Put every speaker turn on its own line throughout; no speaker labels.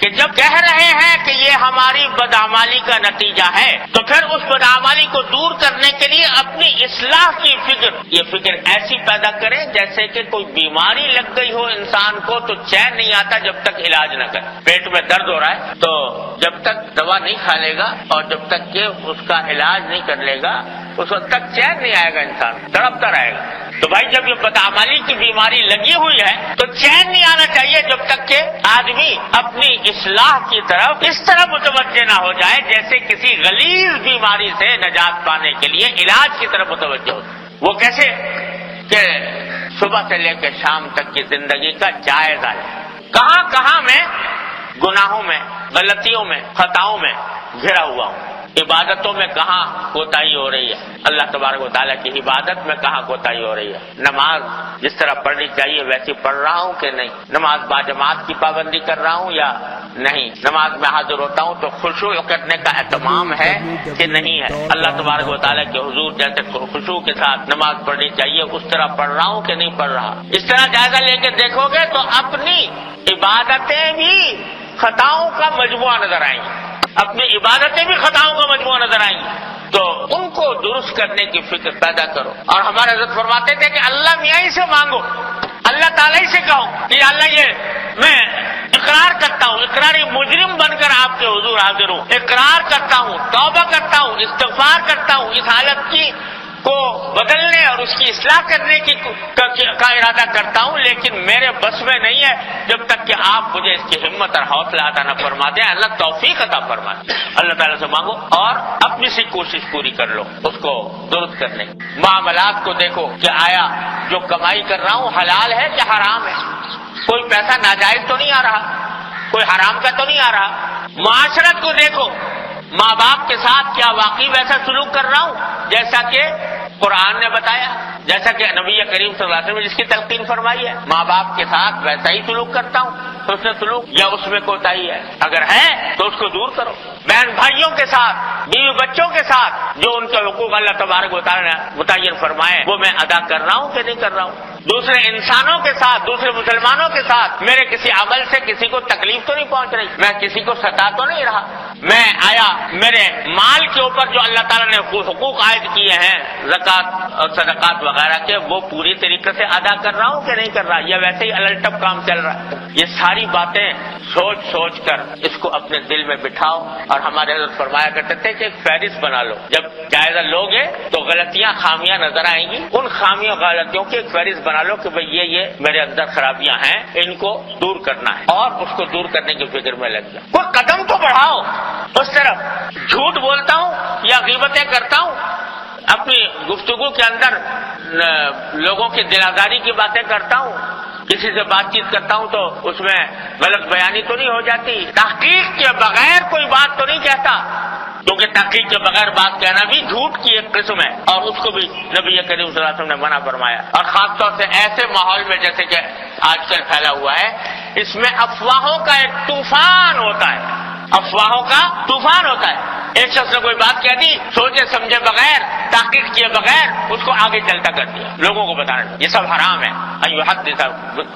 کہ جب کہہ رہے ہیں کہ یہ ہماری بدعمالی کا نتیجہ ہے تو پھر اس بدعمالی کو دور کرنے کے لیے اپنی اصلاح کی یہ فکر ایسی پیدا کریں جیسے کہ کوئی بیماری لگ گئی ہو انسان کو تو چین نہیں آتا جب تک علاج نہ کرے. پیٹ میں درد ہو رہا ہے تو جب تک دوا نہیں کھا لے گا اور جب تک کہ اس کا علاج نہیں کر لے گا اس وقت تک چین نہیں آئے گا، انسان تڑپتا رہے گا. تو بھائی جب یہ بدعمالی کی بیماری لگی ہوئی ہے تو چین نہیں آنا چاہیے جب تک کہ آدمی اپنی اصلاح کی طرف اس طرح متوجہ نہ ہو جائے جیسے کسی غلیظ بیماری سے نجات پانے کے لیے علاج کی طرف متوجہ ہو. وہ کیسے کہ صبح سے لے کے شام تک کی زندگی کا جائزہ لے، کہاں کہاں میں گناہوں میں، غلطیوں میں، خطاؤں میں گھرا ہوا ہوں، عبادتوں میں کہاں کوتاہی ہو رہی ہے، اللہ تبارک و تعالیٰ کی عبادت میں کہاں کوتاہی ہو رہی ہے، نماز جس طرح پڑھنی چاہیے ویسی پڑھ رہا ہوں کہ نہیں، نماز باجماعت کی پابندی کر رہا ہوں یا نہیں، نماز میں حاضر ہوتا ہوں تو خشوع کرنے کا اہتمام ہے کہ نہیں ہے، اللہ تبارک و تعالیٰ کے حضور جیسے خشوع کے ساتھ نماز پڑھنی چاہیے اس طرح پڑھ رہا ہوں کہ نہیں پڑھ رہا. اس طرح جائزہ لے کے دیکھو گے تو اپنی عبادتیں بھی خطاؤں کا مجموعہ نظر آئیں گی، اپنی عبادتیں بھی خطاؤں کا مجموعہ نظر آئیں گی. تو ان کو درست کرنے کی فکر پیدا کرو. اور ہمارے حضرت فرماتے تھے کہ اللہ میاں ہی سے مانگو، اللہ تعالیٰ ہی سے کہو کہ اللہ یہ میں اقرار کرتا ہوں، اقراری مجرم بن کر آپ کے حضور حاضر ہوں، اقرار کرتا ہوں، توبہ کرتا ہوں، استغفار کرتا ہوں، اس حالت کی کو بدلنے اور اس کی اصلاح کرنے کا ارادہ کرتا ہوں، لیکن میرے بس میں نہیں ہے جب تک کہ آپ مجھے اس کی ہمت اور حوصلہ عطا نہ فرما دیں. اللہ توفیق عطا فرما دیں. اللہ تعالیٰ سے مانگو اور اپنی سی کوشش پوری کر لو اس کو درست کرنے کی. معاملات کو دیکھو کہ آیا جو کمائی کر رہا ہوں حلال ہے کہ حرام ہے، کوئی پیسہ ناجائز تو نہیں آ رہا، کوئی حرام کا تو نہیں آ رہا. معاشرت کو دیکھو، ماں باپ کے ساتھ کیا واقعی ویسا سلوک کر رہا ہوں جیسا کہ قرآن نے بتایا، جیسا کہ نبی کریم صلی اللہ علیہ وسلم نے جس کی تلقین فرمائی ہے. ماں باپ کے ساتھ ویسا ہی سلوک کرتا ہوں، حسن سلوک یا اس میں کوتاہی ہے؟ اگر ہے تو اس کو دور کرو. بہن بھائیوں کے ساتھ، بیوی بچوں کے ساتھ جو ان کے حقوق اللہ تبارک و تعالیٰ نے متعین فرمائے وہ میں ادا کر رہا ہوں کہ نہیں کر رہا ہوں. دوسرے انسانوں کے ساتھ، دوسرے مسلمانوں کے ساتھ میرے کسی عمل سے کسی کو تکلیف تو نہیں پہنچ رہی، میں کسی کو ستا تو نہیں رہا، میں آیا میرے مال کے اوپر جو اللہ تعالیٰ نے حقوق عائد کیے ہیں زکوٰۃ اور صدقات وغیرہ کے وہ پوری طریقے سے ادا کر رہا ہوں کہ نہیں کر رہا، یا ویسے ہی الٹپ کام چل رہا ہے. یہ ساری باتیں سوچ سوچ کر اس کو اپنے دل میں بٹھاؤ. اور ہمارے حضرت فرمایا کرتے تھے کہ ایک فہرست بنا لو، جب جائزہ لوگے تو غلطیاں خامیاں نظر آئیں گی، ان خامیوں غلطیوں کی ایک فہرست بنا لو کہ بھئی یہ میرے اندر خرابیاں ہیں، ان کو دور کرنا ہے، اور اس کو دور کرنے کی فکر میں لگ جاؤ. کوئی قدم تو بڑھاؤ اس طرف. جھوٹ بولتا ہوں یا غیبتیں کرتا ہوں، اپنی گفتگو کے اندر لوگوں کی دل آزاری کی باتیں کرتا ہوں، کسی سے بات چیت کرتا ہوں تو اس میں غلط بیانی تو نہیں ہو جاتی، تحقیق کے بغیر کوئی بات تو نہیں کہتا، کیونکہ تحقیق کے بغیر بات کہنا بھی جھوٹ کی ایک قسم ہے، اور اس کو بھی نبی کریم صلی اللہ علیہ وسلم نے منع فرمایا. اور خاص طور سے ایسے ماحول میں جیسے کہ آج کل پھیلا ہوا ہے، اس میں افواہوں کا ایک طوفان ہوتا ہے، افواہوں کا طوفان ہوتا ہے. ایک شخص نے کوئی بات کہہ دی، سوچے سمجھے بغیر، تحقیق کیے بغیر اس کو آگے چلتا کر دیا، لوگوں کو بتانا. یہ سب حرام ہے. حدیث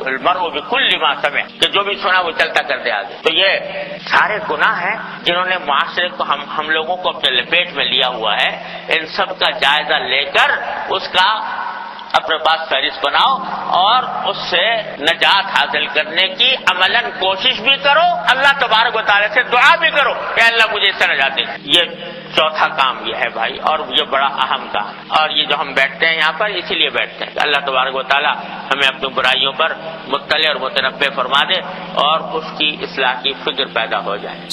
المرء بكل ما سمع، کہ جو بھی سنا وہ چلتا کر دے آگے. تو یہ سارے گناہ ہیں جنہوں نے معاشرے کو ہم لوگوں کو اپنے لپیٹ میں لیا ہوا ہے. ان سب کا جائزہ لے کر اس کا اپنے پاس فہرست بناؤ اور اس سے نجات حاصل کرنے کی عملاً کوشش بھی کرو، اللہ تبارک و تعالیٰ سے دعا بھی کرو کہ اللہ مجھے اس سے نجات دے. یہ چوتھا کام یہ ہے بھائی، اور یہ بڑا اہم کام. اور یہ جو ہم بیٹھتے ہیں یہاں پر اسی لیے بیٹھتے ہیں کہ اللہ تبارک و تعالیٰ ہمیں اپنی برائیوں پر مطلع اور متنبہ فرما دے اور اس کی اصلاح کی فکر پیدا ہو جائے.